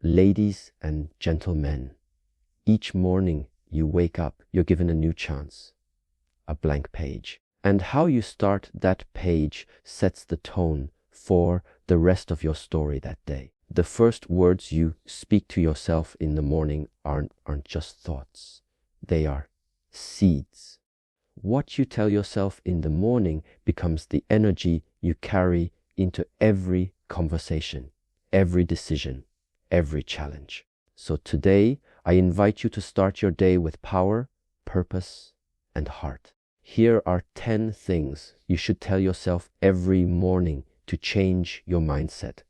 Ladies and gentlemen, each morning you wake up, you're given a new chance, a blank page. And how you start that page sets the tone for the rest of your story that day. The first words you speak to yourself in the morning aren't just thoughts. They are seeds. What you tell yourself in the morning becomes the energy you carry into every conversation, every decision, every challenge. So today, I invite you to start your day with power, purpose, and heart. Here are 10 things you should tell yourself every morning to change your mindset,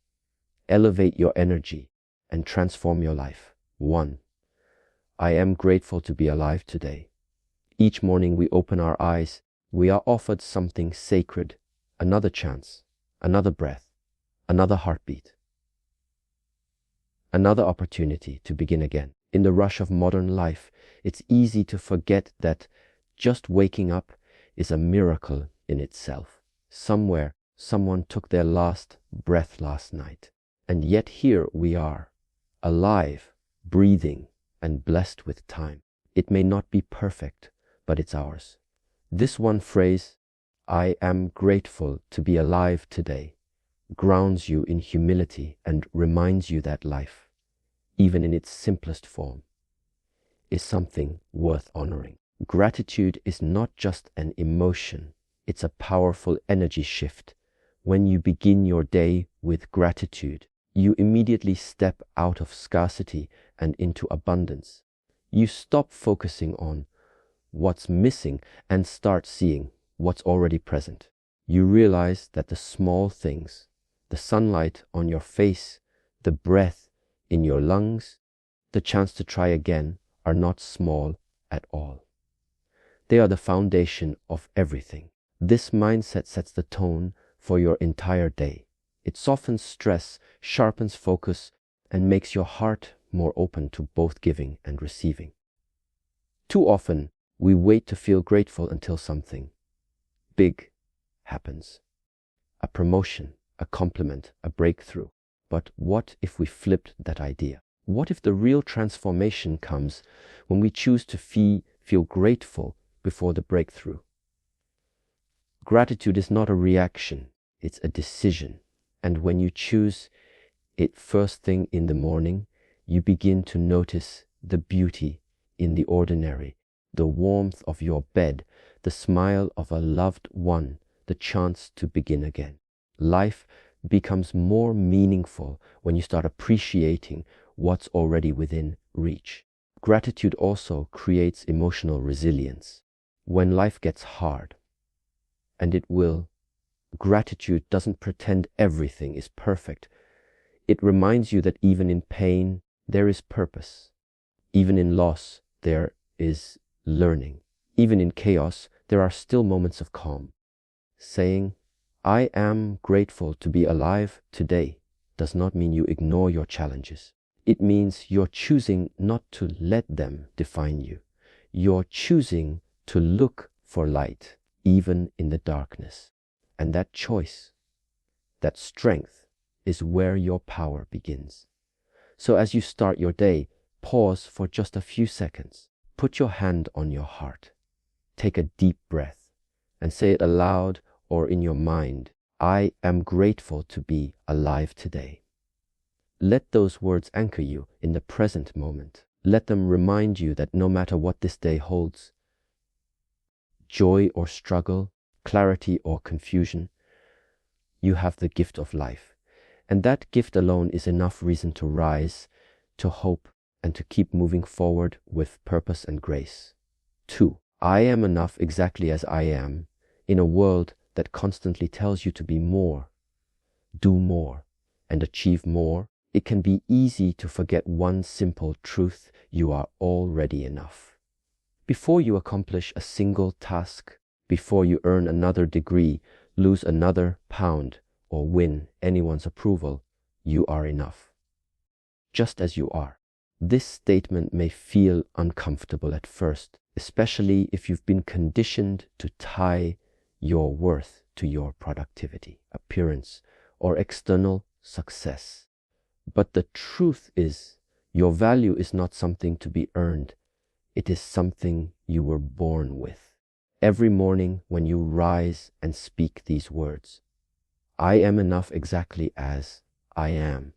elevate your energy, and transform your life. 1. I am grateful to be alive today. Each morning we open our eyes, we are offered something sacred, another chance, another breath, another heartbeat, another opportunity to begin again. In the rush of modern life, it's easy to forget that just waking up is a miracle in itself. Somewhere, someone took their last breath last night. And yet here we are, alive, breathing, and blessed with time. It may not be perfect, but it's ours. This one phrase, I am grateful to be alive today, grounds you in humility and reminds you that life, even in its simplest form, is something worth honoring. Gratitude is not just an emotion, it's a powerful energy shift. When you begin your day with gratitude, you immediately step out of scarcity and into abundance. You stop focusing on what's missing and start seeing what's already present. You realize that the small things, the sunlight on your face, the breath in your lungs, the chance to try again, are not small at all. They are the foundation of everything. This mindset sets the tone for your entire day. It softens stress, sharpens focus, and makes your heart more open to both giving and receiving. Too often, we wait to feel grateful until something big happens. A promotion, a compliment, a breakthrough. But what if we flipped that idea? What if the real transformation comes when we choose to feel grateful before the breakthrough? Gratitude is not a reaction, it's a decision. And when you choose it first thing in the morning, you begin to notice the beauty in the ordinary, the warmth of your bed, the smile of a loved one, the chance to begin again. Life becomes more meaningful when you start appreciating what's already within reach. Gratitude also creates emotional resilience. When life gets hard, and it will, gratitude doesn't pretend everything is perfect. It reminds you that even in pain, there is purpose. Even in loss, there is learning. Even in chaos, there are still moments of calm. Saying, I am grateful to be alive today, does not mean you ignore your challenges. It means you're choosing not to let them define you. You're choosing to look for light, even in the darkness. And that choice, that strength, is where your power begins. So as you start your day, pause for just a few seconds. Put your hand on your heart. Take a deep breath and say it aloud or in your mind. I am grateful to be alive today. Let those words anchor you in the present moment. Let them remind you that no matter what this day holds, joy or struggle, clarity or confusion, you have the gift of life. And that gift alone is enough reason to rise, to hope, and to keep moving forward with purpose and grace. 2. I am enough exactly as I am in a world that constantly tells you to be more, do more, and achieve more. It can be easy to forget one simple truth: you are already enough. Before you accomplish a single task, before you earn another degree, lose another pound, or win anyone's approval, you are enough, just as you are. This statement may feel uncomfortable at first, especially if you've been conditioned to tie your worth to your productivity, appearance, or external success. But the truth is, your value is not something to be earned. It is something you were born with. Every morning when you rise and speak these words, I am enough exactly as I am,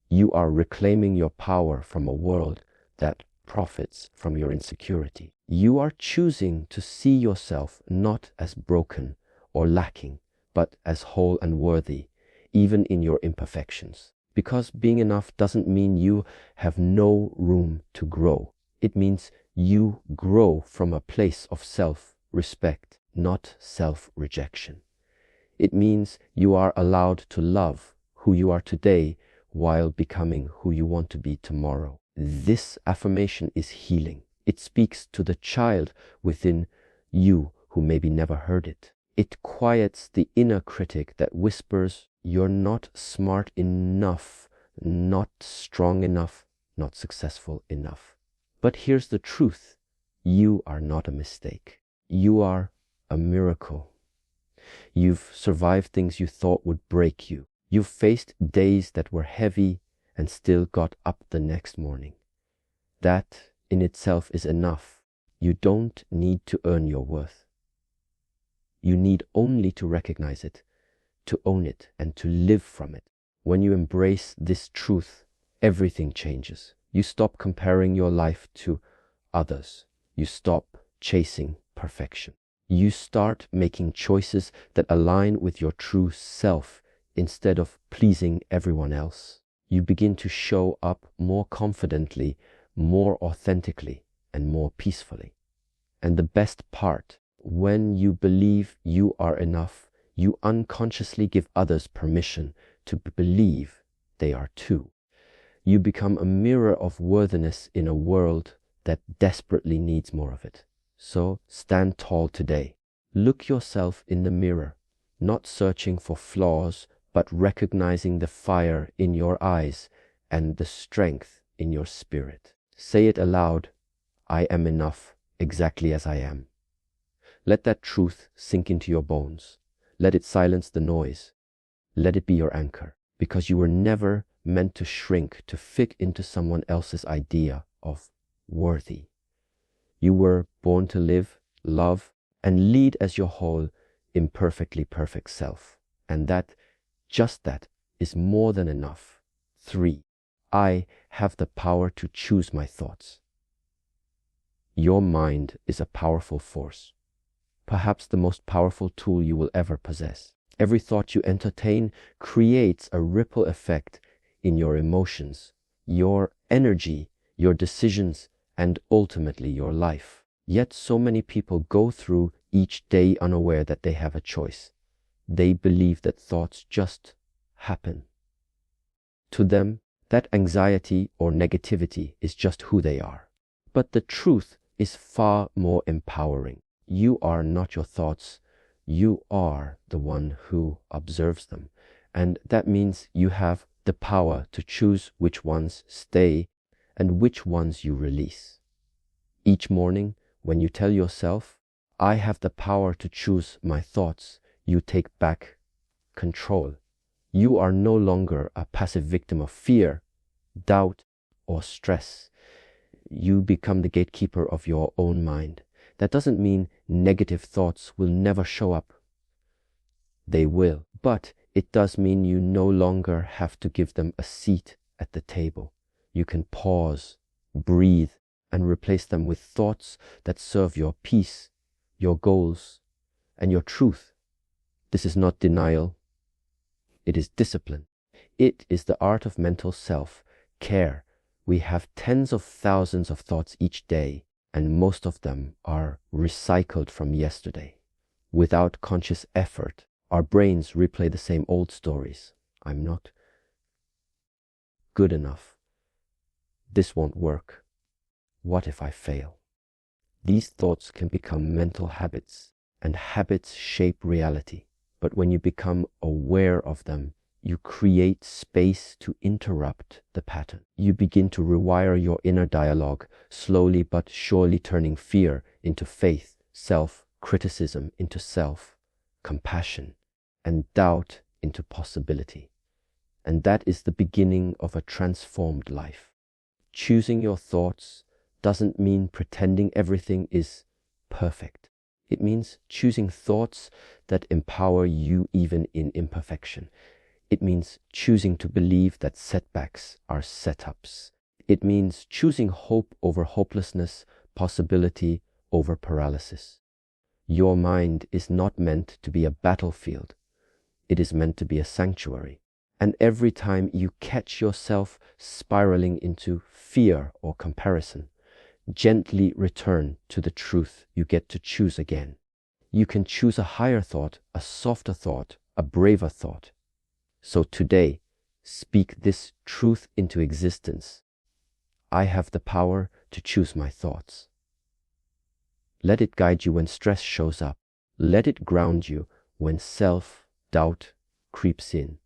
you are reclaiming your power from a world that profits from your insecurity. You are choosing to see yourself not as broken or lacking, but as whole and worthy, even in your imperfections. Because being enough doesn't mean you have no room to grow. It means you grow from a place of self-respect, not self-rejection. It means you are allowed to love who you are today while becoming who you want to be tomorrow. This affirmation is healing. It speaks to the child within you who maybe never heard it. It quiets the inner critic that whispers, you're not smart enough, not strong enough, not successful enough. But here's the truth. You are not a mistake. You are a miracle. You've survived things you thought would break you. You've faced days that were heavy and still got up the next morning. That in itself is enough. You don't need to earn your worth. You need only to recognize it, to own it, and to live from it. When you embrace this truth, everything changes. You stop comparing your life to others. You stop chasing perfection. You start making choices that align with your true self instead of pleasing everyone else. You begin to show up more confidently, more authentically, and more peacefully. And the best part, when you believe you are enough, you unconsciously give others permission to believe they are too. You become a mirror of worthiness in a world that desperately needs more of it. So stand tall today. Look yourself in the mirror, not searching for flaws, but recognizing the fire in your eyes and the strength in your spirit. Say it aloud, I am enough exactly as I am. Let that truth sink into your bones. Let it silence the noise. Let it be your anchor, because you were never meant to shrink to fit into someone else's idea of worthy. You were born to live, love, and lead as your whole, imperfectly perfect self. And that, just that, is more than enough. 3. I have the power to choose my thoughts. Your mind is a powerful force, perhaps the most powerful tool you will ever possess. Every thought you entertain creates a ripple effect in your emotions, your energy, your decisions, and ultimately your life. Yet so many people go through each day unaware that they have a choice. They believe that thoughts just happen. To them, that anxiety or negativity is just who they are. But the truth is far more empowering. You are not your thoughts. You are the one who observes them. And that means you have the power to choose which ones stay and which ones you release. Each morning, when you tell yourself, I have the power to choose my thoughts, you take back control. You are no longer a passive victim of fear, doubt, or stress. You become the gatekeeper of your own mind. That doesn't mean negative thoughts will never show up. They will. But it does mean you no longer have to give them a seat at the table. You can pause, breathe, and replace them with thoughts that serve your peace, your goals, and your truth. This is not denial. It is discipline. It is the art of mental self-care. We have tens of thousands of thoughts each day, and most of them are recycled from yesterday. Without conscious effort, our brains replay the same old stories. I'm not good enough. This won't work. What if I fail? These thoughts can become mental habits, and habits shape reality. But when you become aware of them, you create space to interrupt the pattern. You begin to rewire your inner dialogue, slowly but surely turning fear into faith, self-criticism into self-compassion, and doubt into possibility. and that is the beginning of a transformed life. Choosing your thoughts doesn't mean pretending everything is perfect. It means choosing thoughts that empower you even in imperfection. It means choosing to believe that setbacks are setups. It means choosing hope over hopelessness, possibility over paralysis. Your mind is not meant to be a battlefield. It is meant to be a sanctuary. And every time you catch yourself spiraling into fear or comparison, gently return to the truth you get to choose again. You can choose a higher thought, a softer thought, a braver thought. So today, speak this truth into existence. I have the power to choose my thoughts. Let it guide you when stress shows up. Let it ground you when self-doubt creeps in.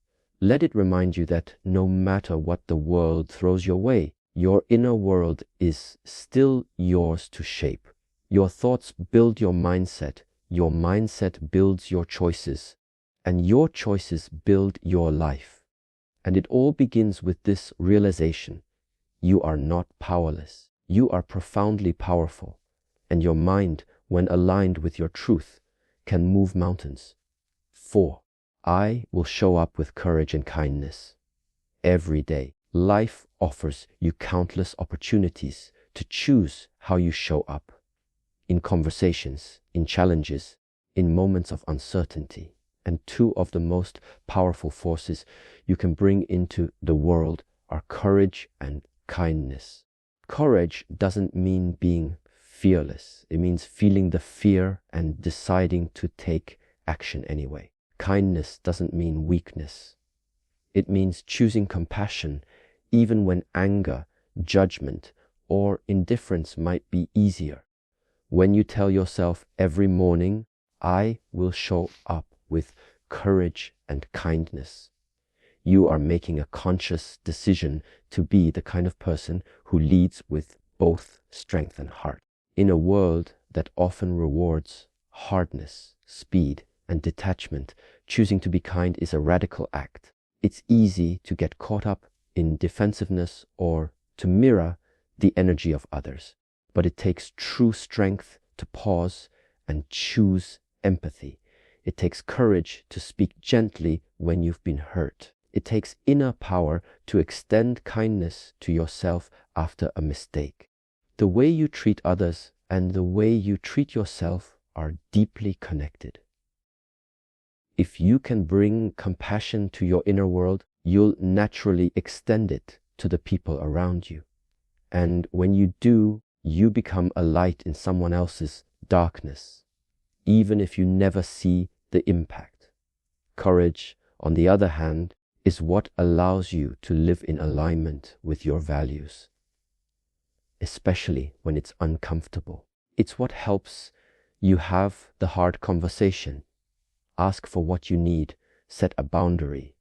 Let it remind you that no matter what the world throws your way, your inner world is still yours to shape. Your thoughts build your mindset builds your choices, and your choices build your life. And it all begins with this realization: you are not powerless. You are profoundly powerful, and your mind, when aligned with your truth, can move mountains. 4. I will show up with courage and kindness. Every day, life offers you countless opportunities to choose how you show up. In conversations, in challenges, in moments of uncertainty. And two of the most powerful forces you can bring into the world are courage and kindness. Courage doesn't mean being fearless. It means feeling the fear and deciding to take action anyway. Kindness doesn't mean weakness. It means choosing compassion even when anger, judgment, or indifference might be easier. When you tell yourself every morning, I will show up with courage and kindness, you are making a conscious decision to be the kind of person who leads with both strength and heart. In a world that often rewards hardness, speed, and detachment, choosing to be kind is a radical act. It's easy to get caught up in defensiveness or to mirror the energy of others. But it takes true strength to pause and choose empathy. It takes courage to speak gently when you've been hurt. It takes inner power to extend kindness to yourself after a mistake. The way you treat others and the way you treat yourself are deeply connected. If you can bring compassion to your inner world, you'll naturally extend it to the people around you. And when you do, you become a light in someone else's darkness, even if you never see the impact. Courage, on the other hand, is what allows you to live in alignment with your values, especially when it's uncomfortable. It's what helps you have the hard conversation, ask for what you need, set a boundary,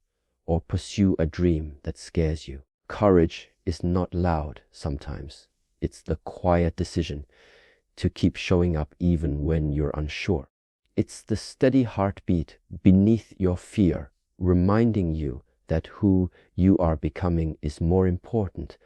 or pursue a dream that scares you. Courage is not loud sometimes. It's the quiet decision to keep showing up even when you're unsure. It's the steady heartbeat beneath your fear, reminding you that who you are becoming is more important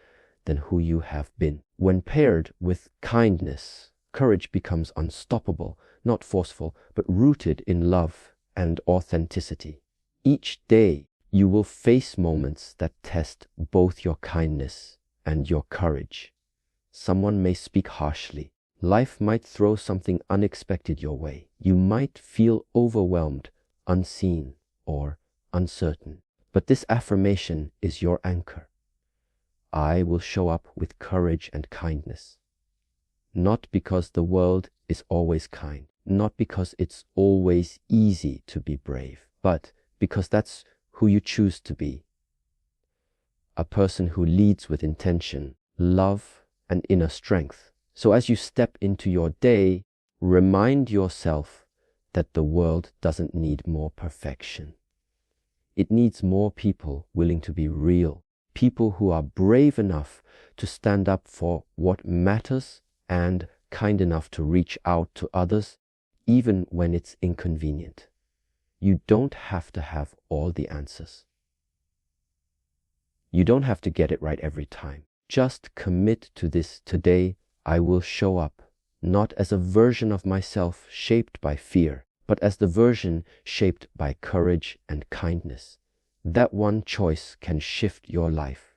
than who you have been. When paired with kindness, courage becomes unstoppable, not forceful, but rooted in love and authenticity. Each day, you will face moments that test both your kindness and your courage. Someone may speak harshly. Life might throw something unexpected your way. You might feel overwhelmed, unseen, or uncertain. But this affirmation is your anchor. I will show up with courage and kindness. Not because the world is always kind, not because it's always easy to be brave, but because that's who you choose to be. A person who leads with intention, love, and inner strength. So as you step into your day, remind yourself that the world doesn't need more perfection. It needs more people willing to be real, people who are brave enough to stand up for what matters and kind enough to reach out to others, even when it's inconvenient. You don't have to have all the answers. You don't have to get it right every time. Just commit to this: today I will show up, not as a version of myself shaped by fear, but as the version shaped by courage and kindness. That one choice can shift your life,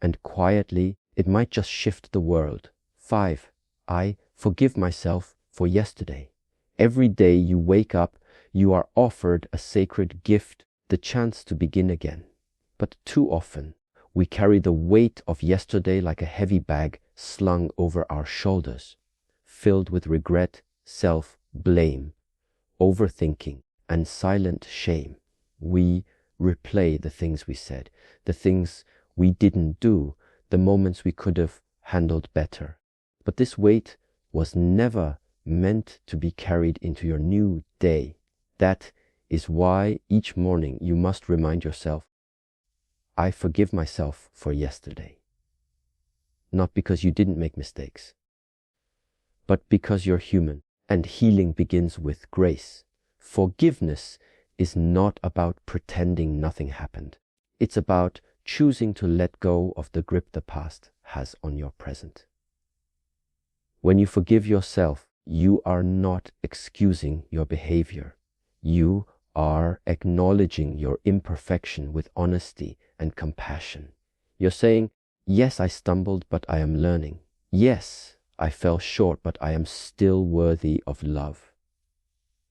and quietly it might just shift the world. 5. I forgive myself for yesterday. Every day you wake up, you are offered a sacred gift, the chance to begin again. But too often, we carry the weight of yesterday like a heavy bag slung over our shoulders, filled with regret, self-blame, overthinking, and silent shame. We replay the things we said, the things we didn't do, the moments we could have handled better. But this weight was never meant to be carried into your new day. That is why each morning you must remind yourself, I forgive myself for yesterday. Not because you didn't make mistakes, but because you're human, and healing begins with grace. Forgiveness is not about pretending nothing happened. It's about choosing to let go of the grip the past has on your present. When you forgive yourself, you are not excusing your behavior. You are acknowledging your imperfection with honesty and compassion. You're saying, yes, I stumbled, but I am learning. Yes, I fell short, but I am still worthy of love.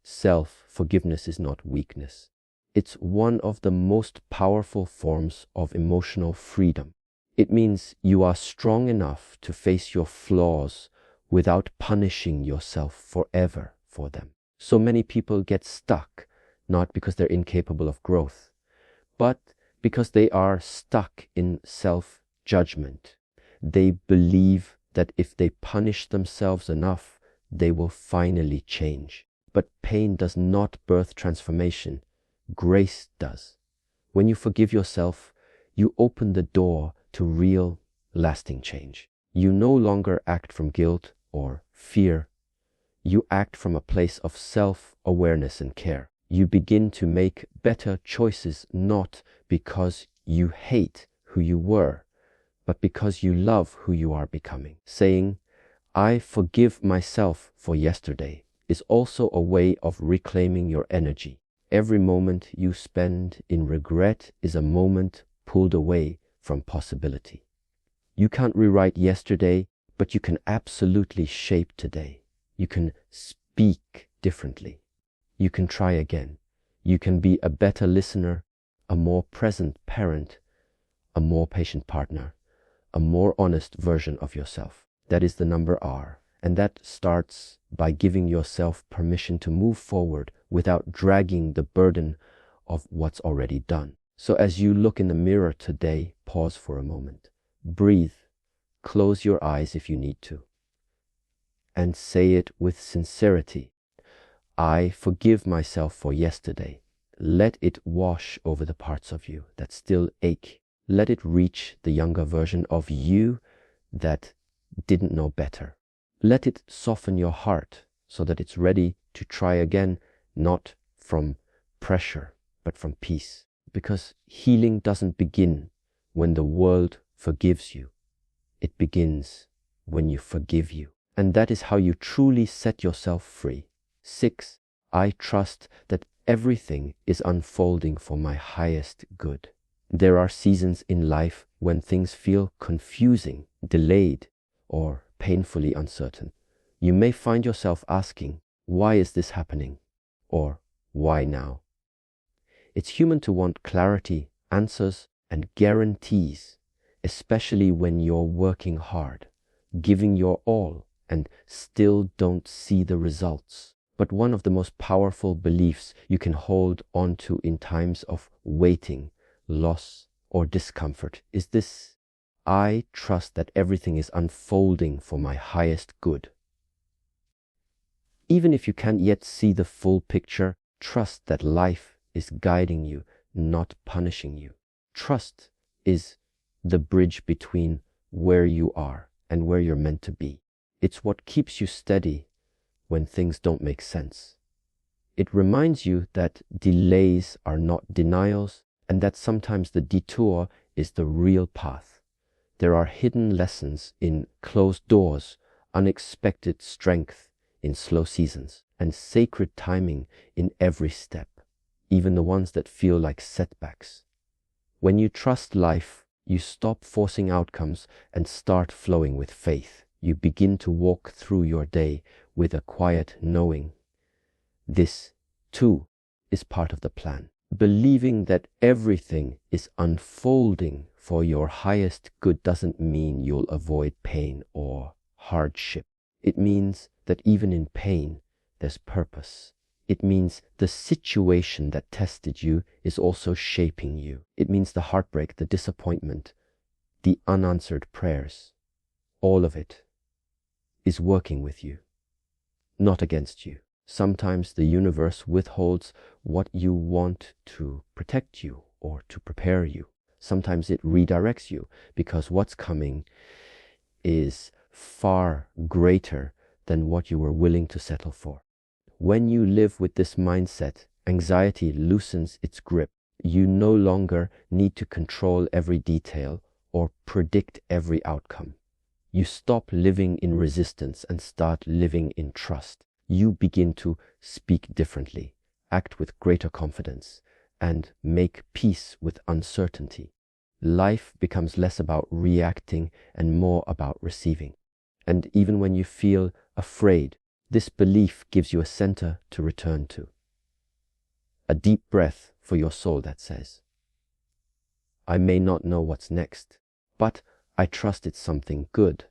Self-forgiveness is not weakness. It's one of the most powerful forms of emotional freedom. It means you are strong enough to face your flaws without punishing yourself forever for them. So many people get stuck, not because they're incapable of growth, but because they are stuck in self-judgment. They believe that if they punish themselves enough, they will finally change. But pain does not birth transformation. Grace does. When you forgive yourself, you open the door to real, lasting change. You no longer act from guilt or fear. You act from a place of self-awareness and care. You begin to make better choices, not because you hate who you were, but because you love who you are becoming. Saying, I forgive myself for yesterday, is also a way of reclaiming your energy. Every moment you spend in regret is a moment pulled away from possibility. You can't rewrite yesterday, but you can absolutely shape today. You can speak differently. You can try again. You can be a better listener, a more present parent, a more patient partner, a more honest version of yourself. That is the number R. And that starts by giving yourself permission to move forward without dragging the burden of what's already done. So as you look in the mirror today, pause for a moment. Breathe. Close your eyes if you need to. And say it with sincerity. I forgive myself for yesterday. Let it wash over the parts of you that still ache. Let it reach the younger version of you that didn't know better. Let it soften your heart so that it's ready to try again, not from pressure, but from peace. Because healing doesn't begin when the world forgives you. It begins when you forgive you. And that is how you truly set yourself free. 6. I trust that everything is unfolding for my highest good. There are seasons in life when things feel confusing, delayed, or painfully uncertain. You may find yourself asking, why is this happening? Or why now? It's human to want clarity, answers, and guarantees, especially when you're working hard, giving your all, and still don't see the results. But one of the most powerful beliefs you can hold on to in times of waiting, loss, or discomfort is this: I trust that everything is unfolding for my highest good. Even if you can't yet see the full picture, trust that life is guiding you, not punishing you. Trust is the bridge between where you are and where you're meant to be. It's what keeps you steady when things don't make sense. It reminds you that delays are not denials, and that sometimes the detour is the real path. There are hidden lessons in closed doors, unexpected strength in slow seasons, and sacred timing in every step, even the ones that feel like setbacks. When you trust life, you stop forcing outcomes and start flowing with faith. You begin to walk through your day with a quiet knowing. This, too, is part of the plan. Believing that everything is unfolding for your highest good doesn't mean you'll avoid pain or hardship. It means that even in pain, there's purpose. It means the situation that tested you is also shaping you. It means the heartbreak, the disappointment, the unanswered prayers, all of it is working with you, not against you. Sometimes the universe withholds what you want to protect you or to prepare you. Sometimes it redirects you because what's coming is far greater than what you were willing to settle for. When you live with this mindset, anxiety loosens its grip. You no longer need to control every detail or predict every outcome. You stop living in resistance and start living in trust. You begin to speak differently, act with greater confidence, and make peace with uncertainty. Life becomes less about reacting and more about receiving. And even when you feel afraid, this belief gives you a center to return to. A deep breath for your soul that says, I may not know what's next, but I trust it's something good.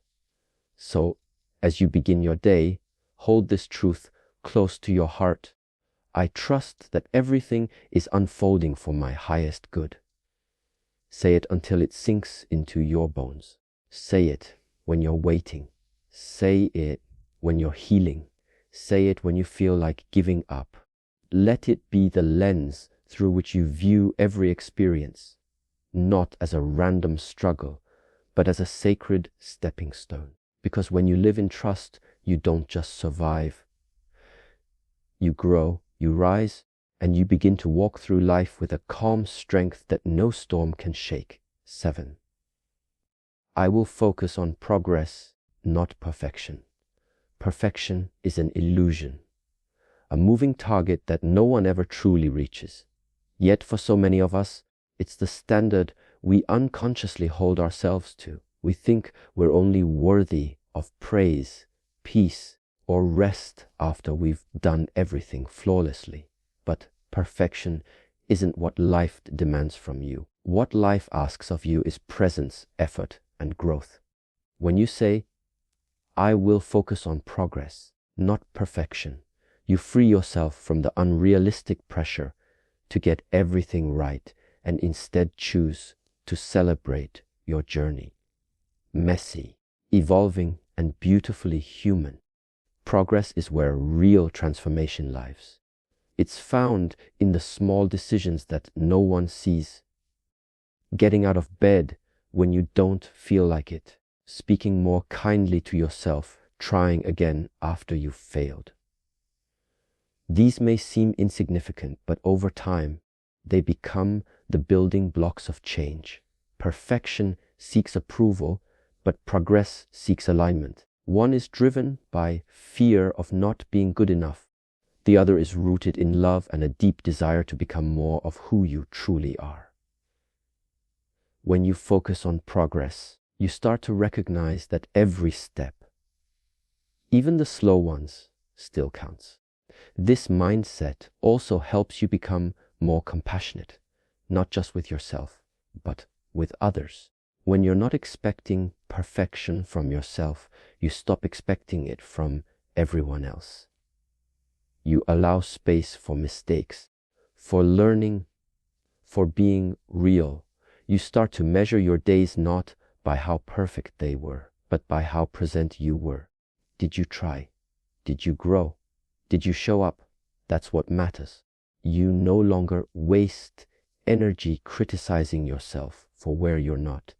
So, as you begin your day, hold this truth close to your heart. I trust that everything is unfolding for my highest good. Say it until it sinks into your bones. Say it when you're waiting. Say it when you're healing. Say it when you feel like giving up. Let it be the lens through which you view every experience, not as a random struggle, but as a sacred stepping stone. Because when you live in trust, you don't just survive. You grow, you rise, and you begin to walk through life with a calm strength that no storm can shake. 7. I will focus on progress, not perfection. Perfection is an illusion, a moving target that no one ever truly reaches. Yet for so many of us, it's the standard we unconsciously hold ourselves to. We think we're only worthy of praise, peace, or rest after we've done everything flawlessly. But perfection isn't what life demands from you. What life asks of you is presence, effort, and growth. When you say, I will focus on progress, not perfection, you free yourself from the unrealistic pressure to get everything right and instead choose to celebrate your journey. Messy, evolving, and beautifully human. Progress is where real transformation lives. It's found in the small decisions that no one sees. Getting out of bed when you don't feel like it. Speaking more kindly to yourself, trying again after you've failed. These may seem insignificant, but over time, they become the building blocks of change. Perfection seeks approval, but progress seeks alignment. One is driven by fear of not being good enough. The other is rooted in love and a deep desire to become more of who you truly are. When you focus on progress, you start to recognize that every step, even the slow ones, still counts. This mindset also helps you become more compassionate, not just with yourself, but with others. When you're not expecting perfection from yourself, you stop expecting it from everyone else. You allow space for mistakes, for learning, for being real. You start to measure your days not by how perfect they were, but by how present you were. Did you try? Did you grow? Did you show up? That's what matters. You no longer waste energy criticizing yourself for where you're not.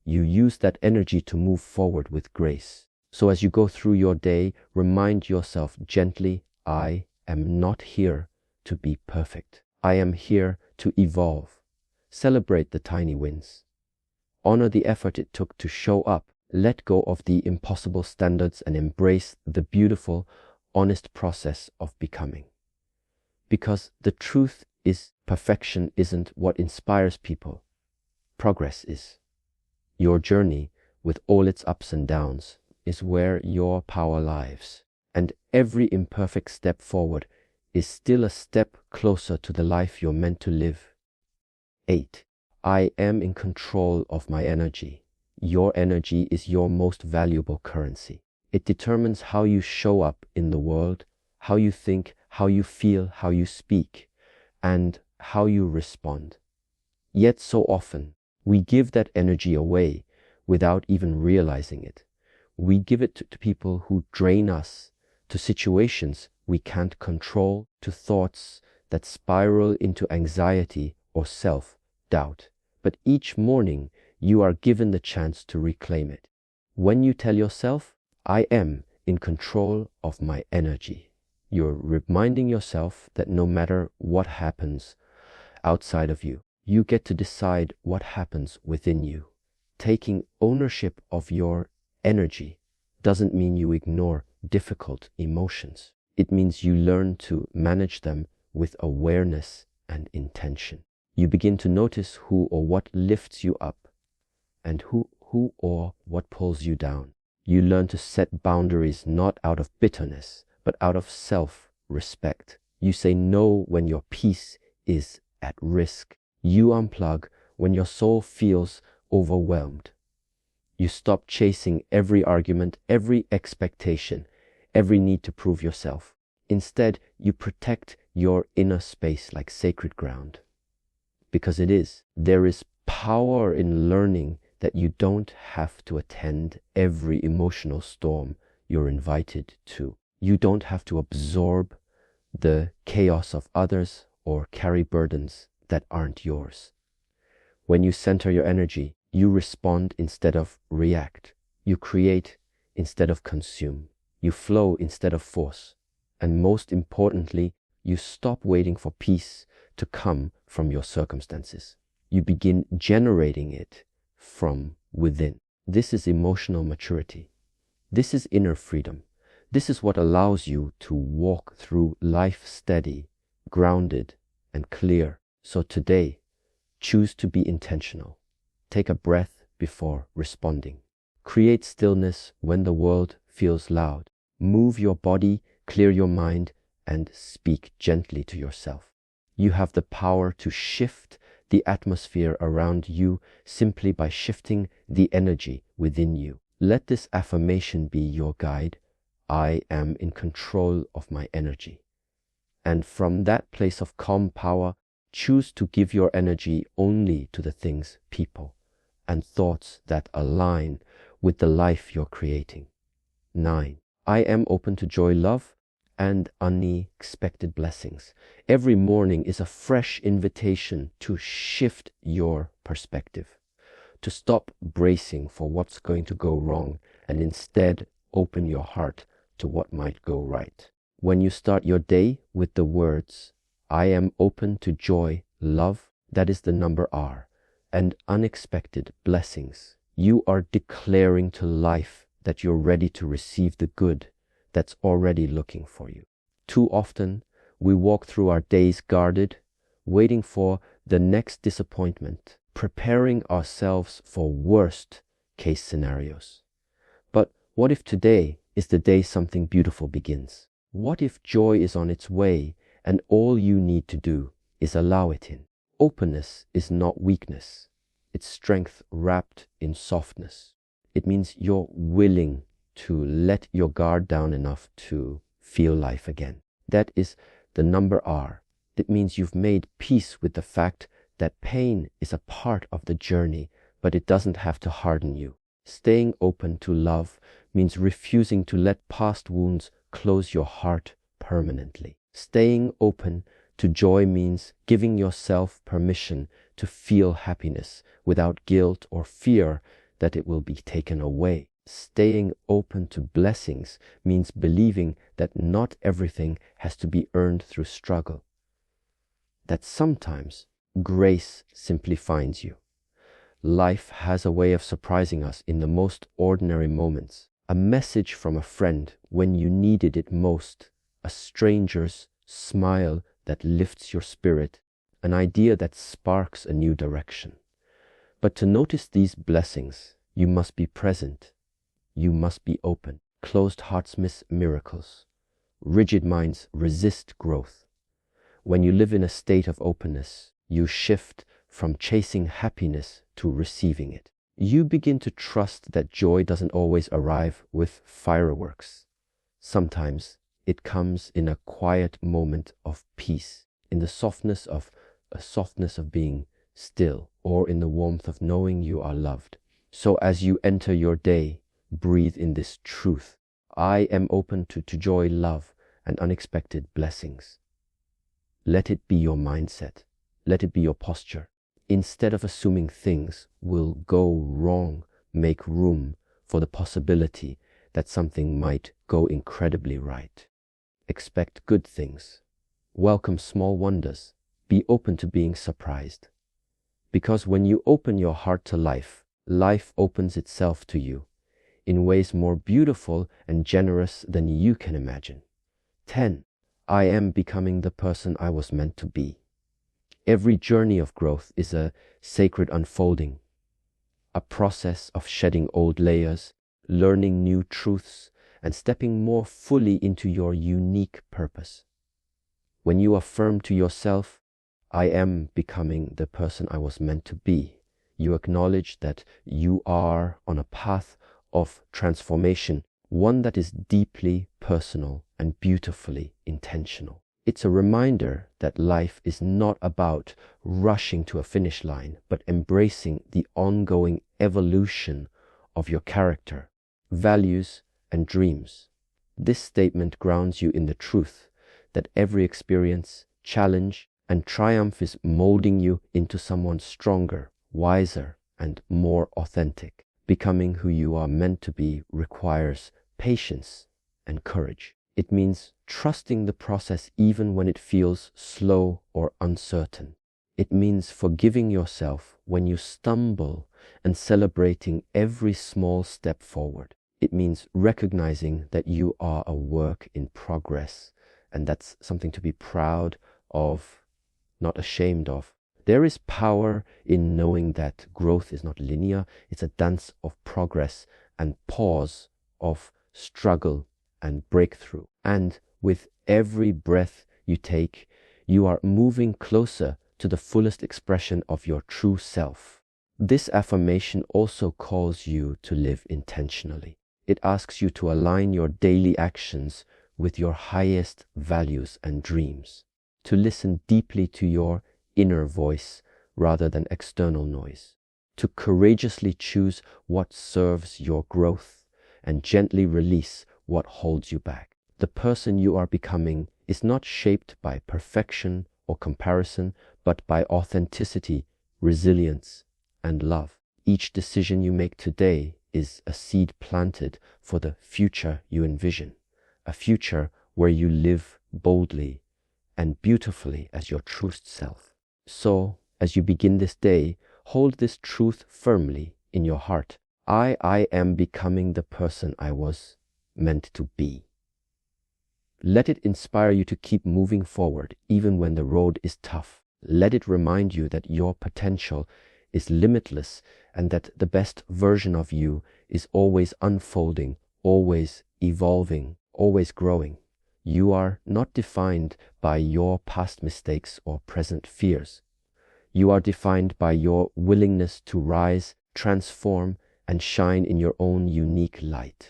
You use that energy to move forward with grace. So as you go through your day, remind yourself gently, I am not here to be perfect. I am here to evolve, Celebrate the tiny wins. Honor the effort it took to show up. Let go of the impossible standards and embrace the beautiful, honest process of becoming. Because the truth is, perfection isn't what inspires people. Progress is. Your journey, with all its ups and downs, is where your power lies. And every imperfect step forward is still a step closer to the life you're meant to live. 8. I am in control of my energy. Your energy is your most valuable currency. It determines how you show up in the world, how you think, how you feel, how you speak, and how you respond. Yet so often, we give that energy away without even realizing it. We give it to people who drain us, to situations we can't control, to thoughts that spiral into anxiety or self-doubt. But each morning, you are given the chance to reclaim it. When you tell yourself, I am in control of my energy, you're reminding yourself that no matter what happens outside of you, you get to decide what happens within you. Taking ownership of your energy doesn't mean you ignore difficult emotions. It means you learn to manage them with awareness and intention. You begin to notice who or what lifts you up and who or what pulls you down. You learn to set boundaries not out of bitterness, but out of self-respect. You say no when your peace is at risk. You unplug when your soul feels overwhelmed. You stop chasing every argument, every expectation, every need to prove yourself. Instead, you protect your inner space like sacred ground. Because it is. There is power in learning that you don't have to attend every emotional storm you're invited to. You don't have to absorb the chaos of others or carry burdens that aren't yours. When you center your energy, you respond instead of react. You create instead of consume. You flow instead of force. And most importantly, you stop waiting for peace to come from your circumstances. You begin generating it from within. This is emotional maturity. This is inner freedom. This is what allows you to walk through life steady, grounded, and clear. So today, choose to be intentional. Take a breath before responding. Create stillness when the world feels loud. Move your body, clear your mind, and speak gently to yourself. You have the power to shift the atmosphere around you simply by shifting the energy within you. Let this affirmation be your guide. I am in control of my energy. And from that place of calm power, choose to give your energy only to the things, people, and thoughts that align with the life you're creating. 9. I am open to joy, love, and unexpected blessings. Every morning is a fresh invitation to shift your perspective, to stop bracing for what's going to go wrong and instead open your heart to what might go right. When you start your day with the words, I am open to joy, love, that is the number R, and unexpected blessings, you are declaring to life that you're ready to receive the good that's already looking for you. Too often, we walk through our days guarded, waiting for the next disappointment, preparing ourselves for worst case scenarios. But what if today is the day something beautiful begins? What if joy is on its way and all you need to do is allow it in? Openness is not weakness. It's strength wrapped in softness. It means you're willing to let your guard down enough to feel life again. That is the number R. It means you've made peace with the fact that pain is a part of the journey, but it doesn't have to harden you. Staying open to love means refusing to let past wounds close your heart permanently. Staying open to joy means giving yourself permission to feel happiness without guilt or fear that it will be taken away. Staying open to blessings means believing that not everything has to be earned through struggle. That sometimes Grace simply finds you. Life has a way of surprising us in the most ordinary moments. A message from a friend when you needed it most, a stranger's smile that lifts your spirit, an idea that sparks a new direction. But to notice these blessings, you must be present. You must be open. Closed hearts miss miracles. Rigid minds resist growth. When you live in a state of openness, you shift from chasing happiness to receiving it. You begin to trust that joy doesn't always arrive with fireworks. Sometimes it comes in a quiet moment of peace, in the softness of being still, or in the warmth of knowing you are loved. So as you enter your day, breathe in this truth. I am open to joy, love, and unexpected blessings. Let it be your mindset. Let it be your posture. Instead of assuming things will go wrong, make room for the possibility that something might go incredibly right. Expect good things. Welcome small wonders. Be open to being surprised. Because when you open your heart to life, life opens itself to you in ways more beautiful and generous than you can imagine. 10. I am becoming the person I was meant to be. Every journey of growth is a sacred unfolding, a process of shedding old layers, learning new truths, and stepping more fully into your unique purpose. When you affirm to yourself, I am becoming the person I was meant to be, you acknowledge that you are on a path of transformation, one that is deeply personal and beautifully intentional. It's a reminder that life is not about rushing to a finish line, but embracing the ongoing evolution of your character, values, and dreams. This statement grounds you in the truth that every experience, challenge, and triumph is molding you into someone stronger, wiser, and more authentic. Becoming who you are meant to be requires patience and courage. It means trusting the process even when it feels slow or uncertain. It means forgiving yourself when you stumble and celebrating every small step forward. It means recognizing that you are a work in progress, and that's something to be proud of, not ashamed of. There is power in knowing that growth is not linear. It's a dance of progress and pause, of struggle and breakthrough. And with every breath you take, you are moving closer to the fullest expression of your true self. This affirmation also calls you to live intentionally. It asks you to align your daily actions with your highest values and dreams, to listen deeply to your inner voice rather than external noise, to courageously choose what serves your growth and gently release what holds you back. The person you are becoming is not shaped by perfection or comparison, but by authenticity, resilience, and love. Each decision you make today is a seed planted for the future you envision, a future where you live boldly and beautifully as your truest self. So, as you begin this day, hold this truth firmly in your heart. I am becoming the person I was meant to be. Let it inspire you to keep moving forward even when the road is tough. Let it remind you that your potential is limitless and that the best version of you is always unfolding, always evolving, always growing. You are not defined by your past mistakes or present fears. You are defined by your willingness to rise, transform, and shine in your own unique light.